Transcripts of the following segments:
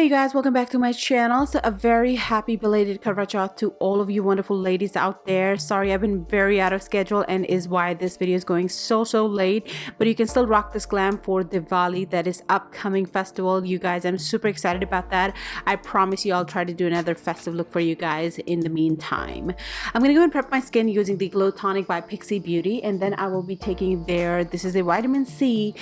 Hey guys, welcome back to my channel. So a very happy belated Karva Chauth to all of you wonderful ladies out there. Sorry, I've been very out of schedule and is why this video is going so late, but you can still rock this glam for Diwali, that is upcoming festival. You guys, I'm super excited about that. I promise you I'll try to do another festive look for you guys in the meantime. I'm gonna go and prep my skin using the Glow Tonic by Pixi Beauty, and then I will be taking this is a vitamin C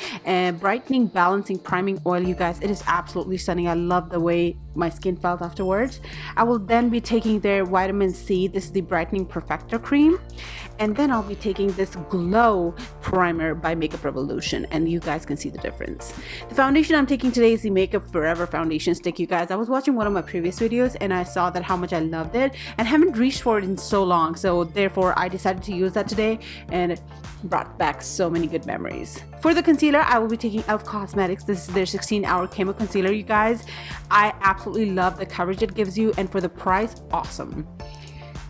brightening balancing priming oil. You guys, it is absolutely stunning. I love the way my skin felt afterwards. I will then be taking their vitamin C. This is the brightening perfector cream, and then I'll be taking this glow primer by Makeup Revolution, and you guys can see the difference. The foundation I'm taking today is the Makeup Forever foundation stick. You guys, I was watching one of my previous videos and I saw that how much I loved it and haven't reached for it in so long, so therefore I decided to use that today, and it brought back so many good memories. For the concealer, I will be taking e.l.f. Cosmetics. This is their 16-hour camo concealer. You guys, I absolutely love the coverage it gives you, and for the price, awesome.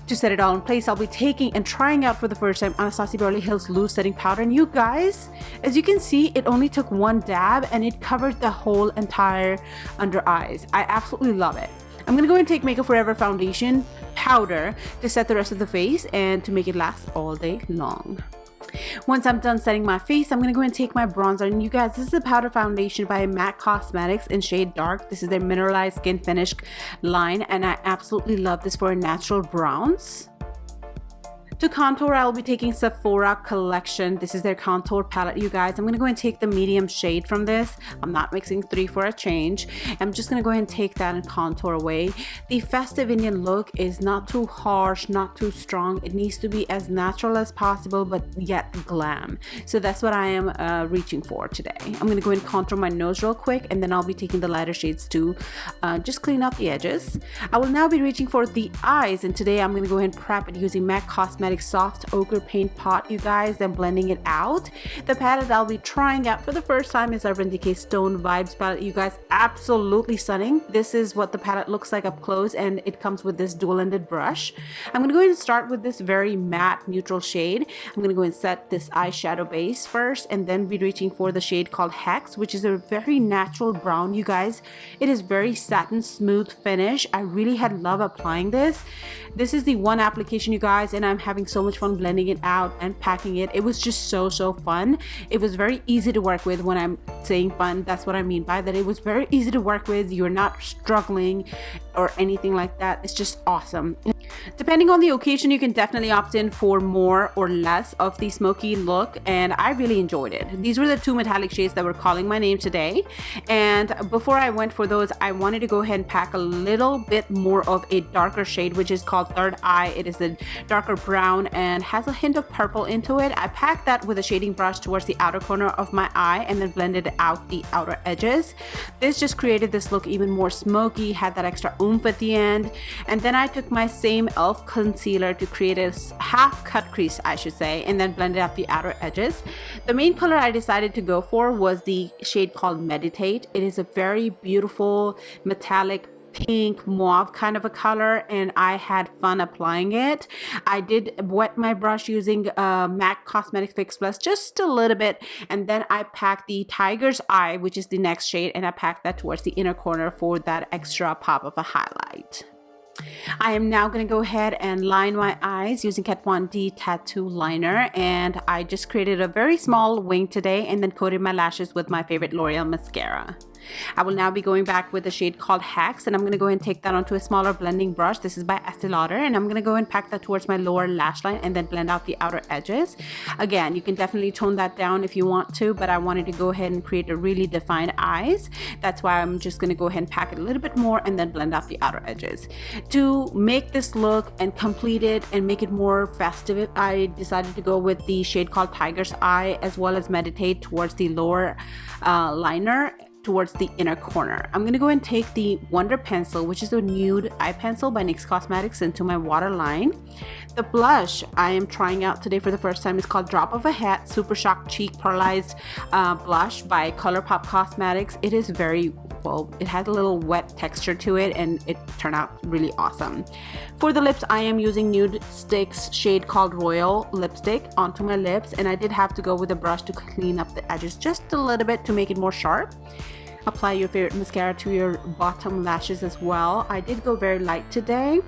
To set it all in place, I'll be taking and trying out for the first time Anastasia Beverly Hills Loose Setting Powder. And you guys, as you can see, it only took one dab and it covered the whole entire under eyes. I absolutely love it. I'm gonna go and take Makeup Forever foundation powder to set the rest of the face and to make it last all day long. Once I'm done setting my face, I'm gonna go and take my bronzer, and you guys, this is a powder foundation by MAC Cosmetics in shade Dark. This is their mineralized skin finish line, and I absolutely love this for natural browns. To contour, I'll be taking Sephora Collection. This is their contour palette. You guys, I'm gonna go and take the medium shade from this. I'm not mixing three for a change. I'm just gonna go ahead and take that and contour away. The festive Indian look is not too harsh, not too strong. It needs to be as natural as possible, but yet glam. So that's what I am reaching for today. I'm gonna go and contour my nose real quick, and then I'll be taking the lighter shades to just clean up the edges. I will now be reaching for the eyes, and today I'm gonna go ahead and prep it using MAC Cosmetics Soft Ochre Paint Pot, you guys, then blending it out. The palette I'll be trying out for the first time is Urban Decay Stone Vibes palette. You guys, absolutely stunning. This is what the palette looks like up close, and it comes with this dual-ended brush. I'm gonna go ahead and start with this very matte neutral shade. I'm gonna go and set this eyeshadow base first, and then be reaching for the shade called Hex, which is a very natural brown. You guys, it is very satin smooth finish. I really had love applying this. This is the one application, you guys, and I'm having so much fun blending it out and packing it. It was just so fun. It was very easy to work with. When I'm saying fun, that's what I mean by that. It was very easy to work with. You're not struggling or anything like that. It's just awesome. Depending on the occasion, you can definitely opt in for more or less of the smoky look, and I really enjoyed it. These were the two metallic shades that were calling my name today, and before I went for those, I wanted to go ahead and pack a little bit more of a darker shade, which is called Third Eye. It is a darker brown and has a hint of purple into it. I packed that with a shading brush towards the outer corner of my eye and then blended out the outer edges. This just created this look even more smoky, had that extra oomph at the end. And then I took my same e.l.f. concealer to create a half cut crease, I should say, and then blended out the outer edges. The main color I decided to go for was the shade called Meditate. It is a very beautiful metallic pink mauve kind of a color, and I had fun applying it. I did wet my brush using MAC Cosmetic Fix Plus just a little bit, and then I packed the Tiger's Eye, which is the next shade, and I packed that towards the inner corner for that extra pop of a highlight. I am now going to go ahead and line my eyes using Kat Von D tattoo liner, and I just created a very small wing today and then coated my lashes with my favorite L'Oreal mascara. I will now be going back with a shade called Hex, and I'm going to go ahead and take that onto a smaller blending brush. This is by Estee Lauder, and I'm going to go and pack that towards my lower lash line and then blend out the outer edges. Again, you can definitely tone that down if you want to, but I wanted to go ahead and create a really defined eyes. That's why I'm just going to go ahead and pack it a little bit more and then blend out the outer edges. To make this look and complete it and make it more festive, I decided to go with the shade called Tiger's Eye as well as Meditate towards the lower liner towards the inner corner. I'm gonna go and take the Wonder Pencil, which is a nude eye pencil by NYX Cosmetics, into my waterline. The blush I am trying out today for the first time is called Drop of a Hat Super Shock Cheek Pearlized Blush by ColourPop Cosmetics. It is very well, it has a little wet texture to it, and it turned out really awesome. For the lips, I am using Nude Sticks shade called Royal Lipstick onto my lips, and I did have to go with a brush to clean up the edges just a little bit to make it more sharp. apply your favorite mascara to your bottom lashes as well. I did go very light today.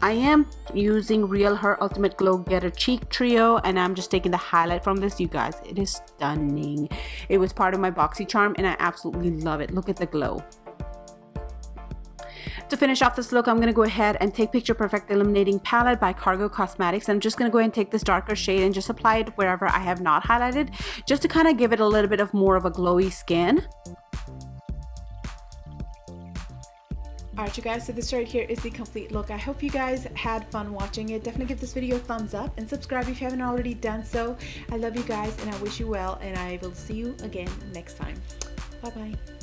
I am using Real Her Ultimate Glow Getter Cheek Trio, and I'm just taking the highlight from this. You guys, it is stunning. It was part of my BoxyCharm and I absolutely love it. Look at the glow. To finish off this look, I'm going to go ahead and take Picture Perfect Illuminating Palette by Cargo Cosmetics. I'm just going to go ahead and take this darker shade and just apply it wherever I have not highlighted, just to kind of give it a little bit of more of a glowy skin. Alright you guys, so this right here is the complete look. I hope you guys had fun watching it. Definitely give this video a thumbs up and subscribe if you haven't already done so. I love you guys and I wish you well, and I will see you again next time. Bye bye.